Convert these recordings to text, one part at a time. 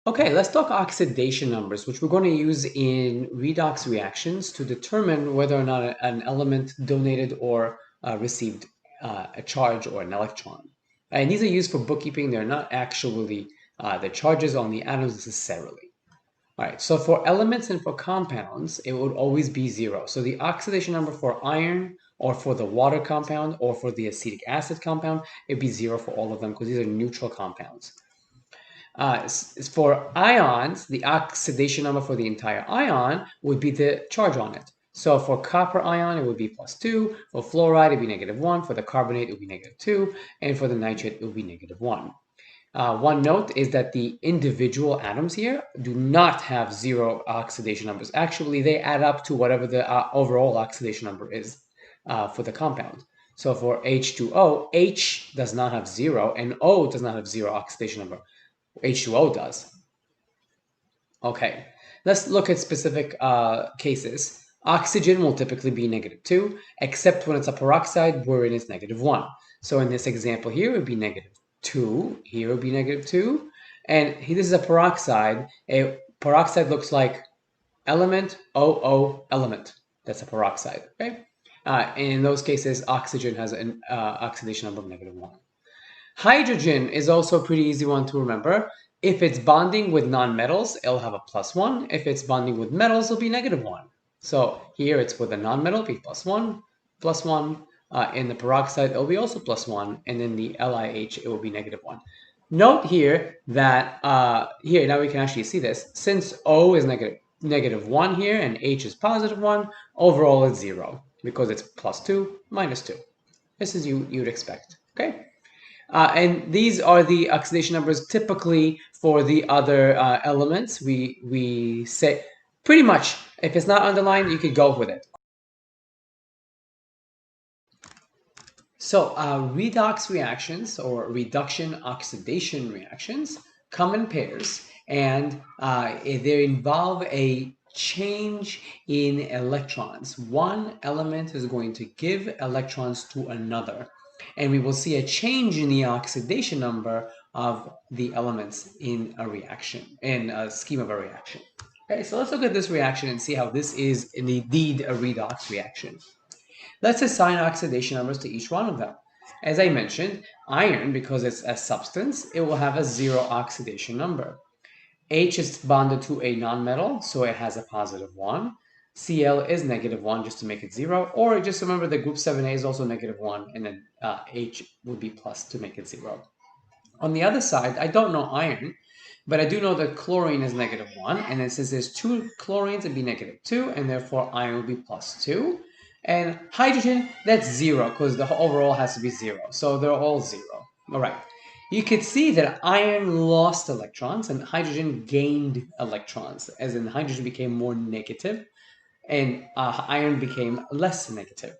Okay, let's talk oxidation numbers, which we're going to use in redox reactions to determine whether or not an element donated or received a charge or an electron. And these are used for bookkeeping. They're not actually the charges on the atoms necessarily. All right, so for elements and for compounds, it would always be 0. So the oxidation number for iron or for the water compound or for the acetic acid compound, it'd be 0 for all of them because these are neutral compounds. For ions, the oxidation number for the entire ion would be the charge on it. So for copper ion, it would be +2. For fluoride, it would be -1. For the carbonate, it would be -2. And for the nitrate, it would be -1. One note is that the individual atoms here do not have 0 oxidation numbers. Actually, they add up to whatever the overall oxidation number is for the compound. So for H2O, H does not have 0, and O does not have 0 oxidation number. H2O does. Okay, let's look at specific cases. Oxygen will typically be -2, except when it's a peroxide wherein it's -1. So in this example here, it would be -2. Here would be -2. And this is a peroxide. A peroxide looks like element, OO, element. That's a peroxide, okay? In those cases, oxygen has an oxidation number of -1. Hydrogen is also a pretty easy one to remember. If it's bonding with nonmetals, it'll have a +1. If it's bonding with metals, it'll be -1. So here it's with a nonmetal, it'll be +1, +1. In the peroxide, it'll be also +1. And in the LiH, it will be -1. Note here that here, now we can actually see this. Since O is -1 here and H is +1, overall it's 0 because it's +2, -2. This is you'd expect, okay? And these are the oxidation numbers typically for the other elements. We say pretty much, if it's not underlined, you could go with it. So redox reactions or reduction-oxidation reactions come in pairs, and they involve a change in electrons. One element is going to give electrons to another, and we will see a change in the oxidation number of the elements in a reaction, in a scheme of a reaction. Okay, so let's look at this reaction and see how this is indeed a redox reaction. Let's assign oxidation numbers to each one of them. As I mentioned, iron, because it's a substance, it will have a 0 oxidation number. H is bonded to a nonmetal, so it has a +1. Cl is -1 just to make it 0, or just remember that group 7a is also -1, and then H would be plus to make it 0. On the other side, I don't know iron, but I do know that chlorine is -1, and then since there's 2 chlorines, it'd be -2, and therefore iron will be +2. And hydrogen, that's 0, because the overall has to be 0. So they're all 0. All right. You could see that iron lost electrons and hydrogen gained electrons, as in hydrogen became more negative and iron became less negative.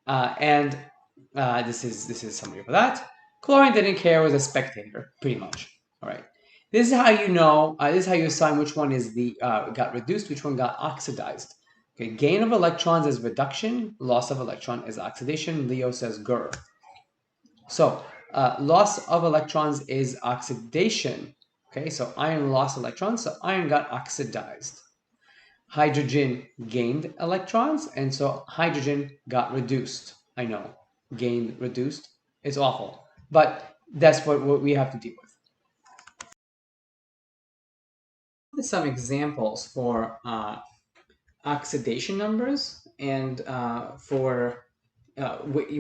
This is summary for that. Chlorine didn't care, was a spectator, pretty much. All right. This is how you know, this is how you assign which one is the got reduced, which one got oxidized. Okay, gain of electrons is reduction, loss of electron is oxidation. Leo says GER. So loss of electrons is oxidation. Okay, so iron lost electrons, so iron got oxidized. Hydrogen gained electrons, and so hydrogen got reduced. I know, gained, reduced, it's awful, but that's what we have to deal with. Some examples for oxidation numbers and for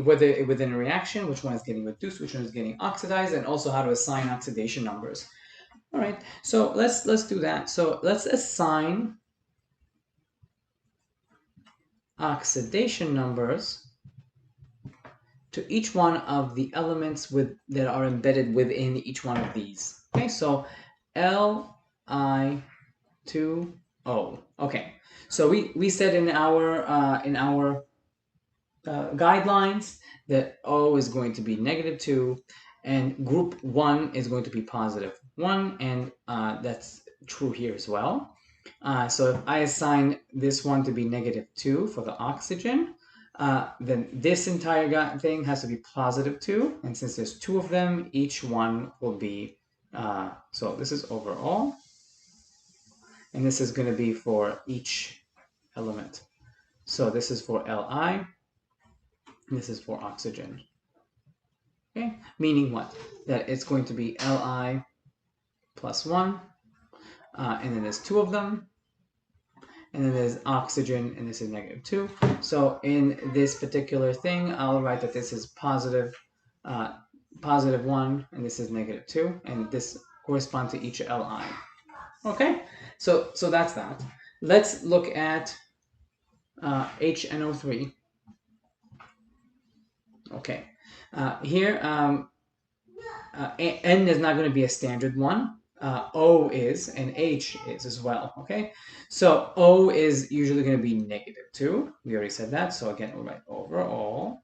whether within a reaction, which one is getting reduced, which one is getting oxidized, and also how to assign oxidation numbers. All right, so let's do that. So let's assign oxidation numbers to each one of the elements that are embedded within each one of these. Okay, so Li2O. Okay, so we said in our guidelines that O is going to be -2, and group 1 is going to be +1, and that's true here as well. So if I assign this one to be -2 for the oxygen, then this entire thing has to be +2, and since there's 2 of them, each one will be, so this is overall. and this is going to be for each element. So this is for Li, and this is for oxygen. Okay, meaning what? That it's going to be Li plus 1, and then there's 2 of them, and then there's oxygen, and this is negative 2. So in this particular thing, I'll write that this is positive 1, and this is negative 2, and this corresponds to each Li. Okay, so that's that. Let's look at HNO3. Okay, here N is not going to be a standard one. O is, and H is as well. Okay, so O is usually going to be negative 2. We already said that. So again, we'll write overall,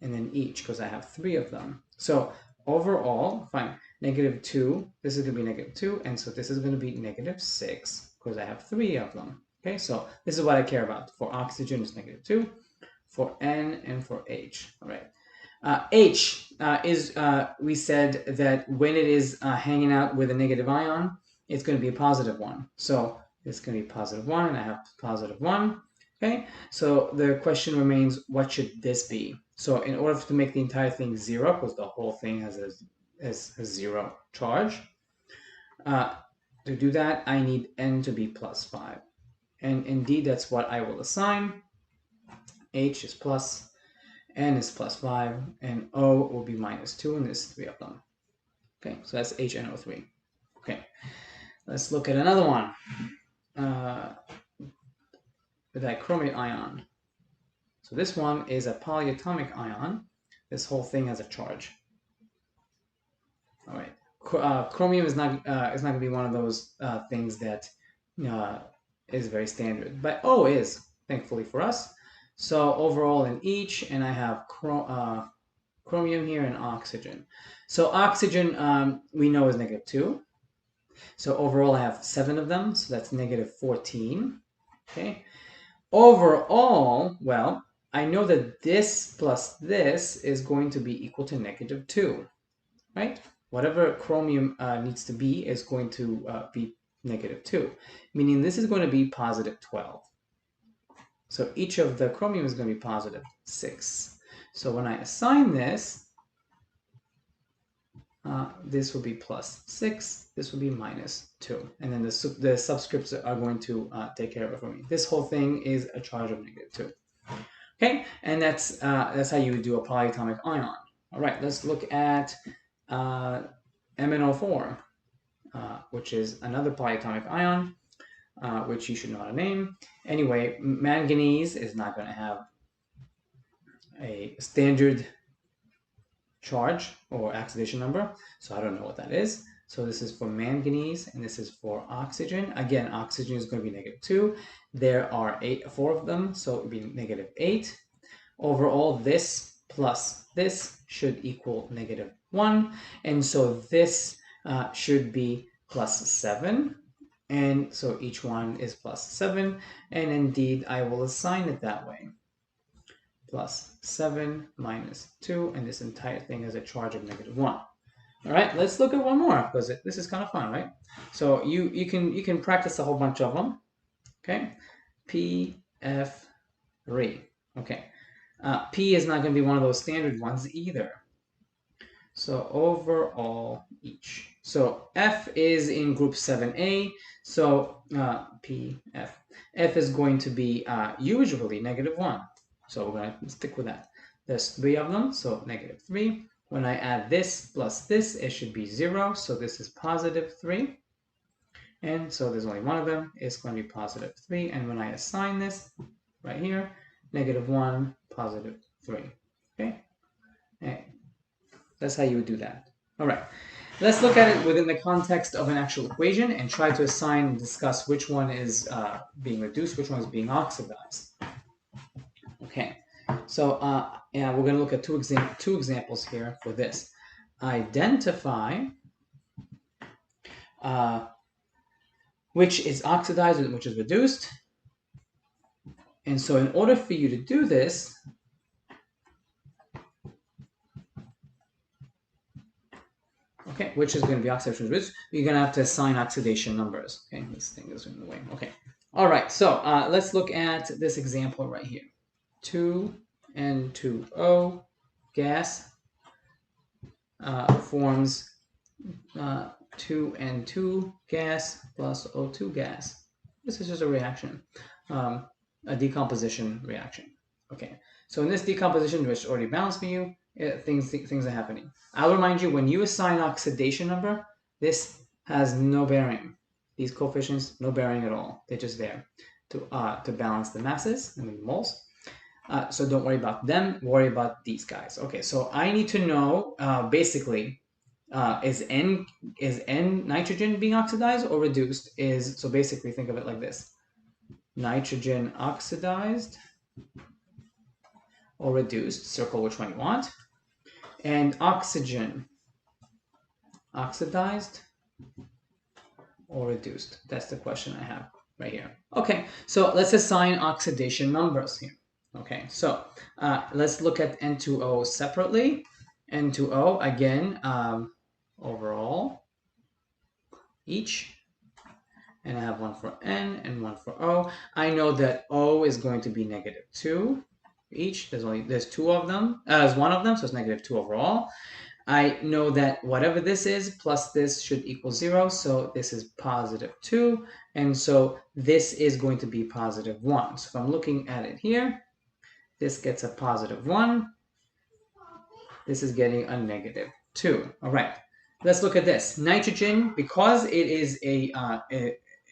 and then each, because I have 3 of them. So overall, fine, negative 2. This is going to be negative 2, and so this is going to be negative 6, because I have 3 of them. Okay, so this is what I care about. For oxygen, it's negative 2. For N and for H. All right. H is, we said that when it is hanging out with a negative ion, it's going to be a positive one. So it's going to be positive 1, and I have positive 1. Okay, so the question remains, what should this be? So in order to make the entire thing 0, because the whole thing has a 0 charge, to do that, I need N to be plus 5. And indeed, that's what I will assign. H is plus, N is plus 5, and O will be minus 2, and there's 3 of them. Okay, so that's HNO3. Okay, let's look at another one. The dichromate ion. So this one is a polyatomic ion. This whole thing has a charge. All right, chromium is not going to be one of those things that is very standard, but O is, thankfully for us. So overall in each, and I have chromium here and oxygen. So oxygen we know is negative 2. So overall I have 7 of them, so that's negative 14. Okay. Overall, well, I know that this plus this is going to be equal to negative 2, right? Whatever chromium needs to be is going to be negative 2, meaning this is going to be positive 12. So each of the chromium is going to be positive 6. So when I assign this, this will be plus 6, this will be minus 2. And then the subscripts are going to take care of it for me. This whole thing is a charge of negative 2. Okay, and that's how you would do a polyatomic ion. All right, let's look at MnO4, which is another polyatomic ion, which you should know how to name. Anyway, manganese is not going to have a standard charge or oxidation number, so I don't know what that is. So this is for manganese, and this is for oxygen. Again, oxygen is going to be negative 2. There are 4 of them, so it would be negative 8. Overall, this plus this should equal negative 1, and so this should be plus 7. And so each one is plus 7, and indeed I will assign it that way. Plus 7 minus 2, and this entire thing has a charge of negative 1. All right, let's look at one more, because this is kind of fun, right? So you can practice a whole bunch of them. Okay, PF3. Okay, P is not going to be one of those standard ones either. So overall each. So F is in group 7A. So PF. F is going to be usually negative 1. So we're going to stick with that. There's 3 of them, so negative 3. When I add this plus this, it should be 0. So this is positive 3. And so there's only one of them. It's going to be positive 3. And when I assign this right here, negative 1, positive 3. Okay? And that's how you would do that. All right. Let's look at it within the context of an actual equation and try to assign and discuss which one is being reduced, which one is being oxidized. Okay. So yeah, we're going to look at two examples here for this. Identify which is oxidized and which is reduced. And so in order for you to do this, okay, which is going to be oxidation reduced. You're going to have to assign oxidation numbers. Okay, this thing is in the way. Okay, all right. So let's look at this example right here. 2N2O gas forms 2N2 gas plus O2 gas. This is just a reaction, a decomposition reaction. Okay, so in this decomposition, which already balanced for you, things are happening. I'll remind you, when you assign oxidation number, this has no bearing. These coefficients, no bearing at all. They're just there to balance the masses and the moles. So don't worry about them. Worry about these guys. Okay, so I need to know basically, is N nitrogen being oxidized or reduced? So basically think of it like this: nitrogen oxidized or reduced. Circle which one you want. And oxygen oxidized or reduced. That's the question I have right here. Okay, so let's assign oxidation numbers here. Okay, so let's look at N2O separately. N2O, again, overall, each. And I have one for N and one for O. I know that O is going to be -2 each. There's two of them. There's one of them, so it's -2 overall. I know that whatever this is plus this should equal 0, so this is +2, and so this is going to be +1. So if I'm looking at it here, this gets a +1. This is getting a -2. All right, let's look at this. Nitrogen, because it is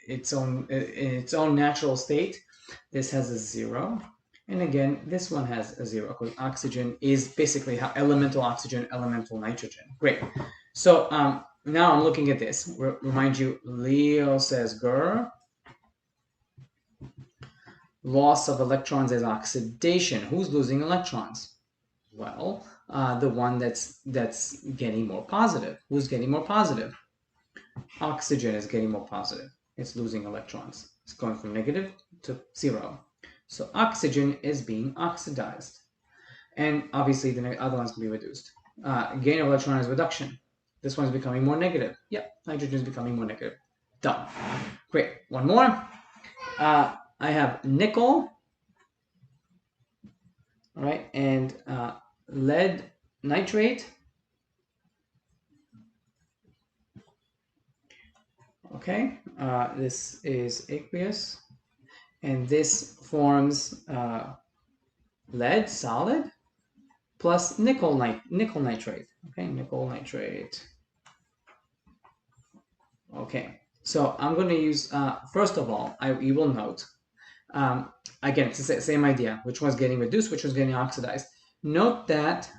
its own natural state, this has a 0. And again, this one has a 0 because oxygen is basically elemental oxygen, elemental nitrogen. Great. So now I'm looking at this. Remind you, Leo says Gur. Loss of electrons is oxidation. Who's losing electrons? Well, the one that's getting more positive. Who's getting more positive? Oxygen is getting more positive. It's losing electrons. It's going from negative to 0. So oxygen is being oxidized. And obviously the other one's going to be reduced. Gain of electron is reduction. This one's becoming more negative. Yep, nitrogen is becoming more negative. Done. Great. One more. I have nickel. All right, and lead nitrate. Okay, this is aqueous. And this forms lead solid plus nickel nitrate. Okay, nickel nitrate. Okay, so I'm going to use, first of all, you will note, again, it's the same idea. Which one's getting reduced, which one's getting oxidized. Note that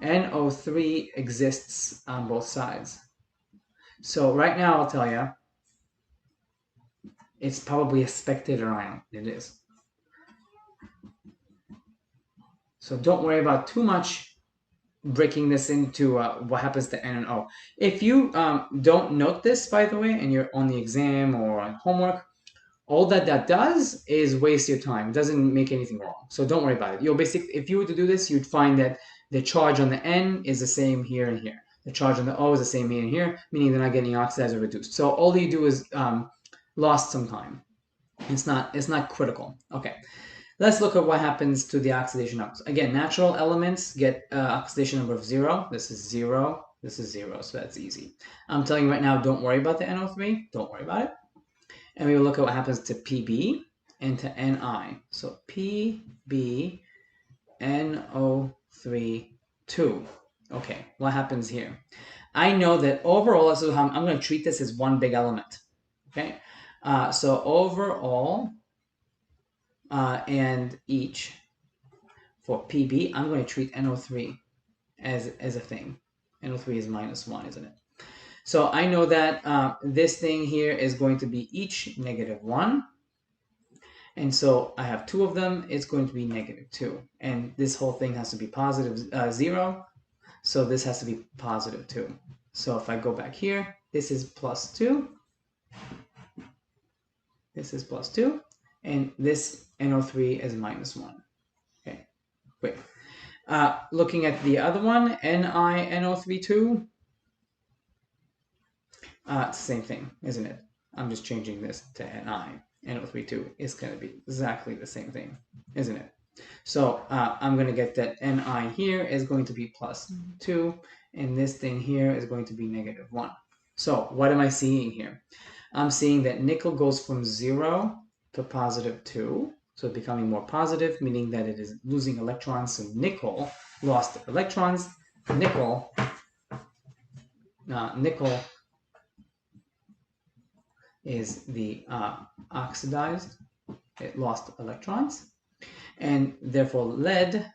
NO3 exists on both sides. So right now, I'll tell you, it's probably a spectator ion. It is. So don't worry about too much breaking this into what happens to N and O. If you don't note this, by the way, and you're on the exam or on homework, all that does is waste your time. It doesn't make anything wrong. So don't worry about it. You'll basically, if you were to do this, you'd find that the charge on the N is the same here and here. The charge on the O is the same here and here, meaning they're not getting oxidized or reduced. So all you do is lost some time. It's not critical. Okay. Let's look at what happens to the oxidation numbers. Again, natural elements get oxidation number of 0. This is 0. This is 0, so that's easy. I'm telling you right now, don't worry about the NO3. Don't worry about it. And we will look at what happens to Pb and to Ni. So Pb, NO3, 2. Okay, what happens here? I know that overall, so I'm going to treat this as one big element. Okay, so overall, and each for Pb, I'm going to treat NO3 as a thing. NO3 is -1, isn't it? So I know that this thing here is going to be each -1. And so I have 2 of them. It's going to be -2. And this whole thing has to be positive 0. So this has to be positive 2. So if I go back here, this is +2. This is +2. And this NO3 is -1. Okay, great. Looking at the other one, NiNO32, it's the same thing, isn't it? I'm just changing this to Ni. NO32 is going to be exactly the same thing, isn't it? So I'm going to get that Ni here is going to be plus 2, and this thing here is going to be negative 1. So what am I seeing here? I'm seeing that nickel goes from 0 to positive 2, so it's becoming more positive, meaning that it is losing electrons. So nickel lost electrons. Nickel is the oxidized. It lost electrons. And therefore lead,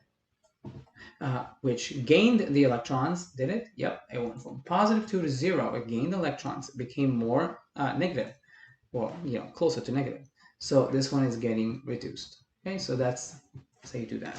which gained the electrons, did it? Yep, it went from positive 2 to 0. It gained electrons. It became more negative, or closer to negative. So this one is getting reduced. Okay, so that's how you do that.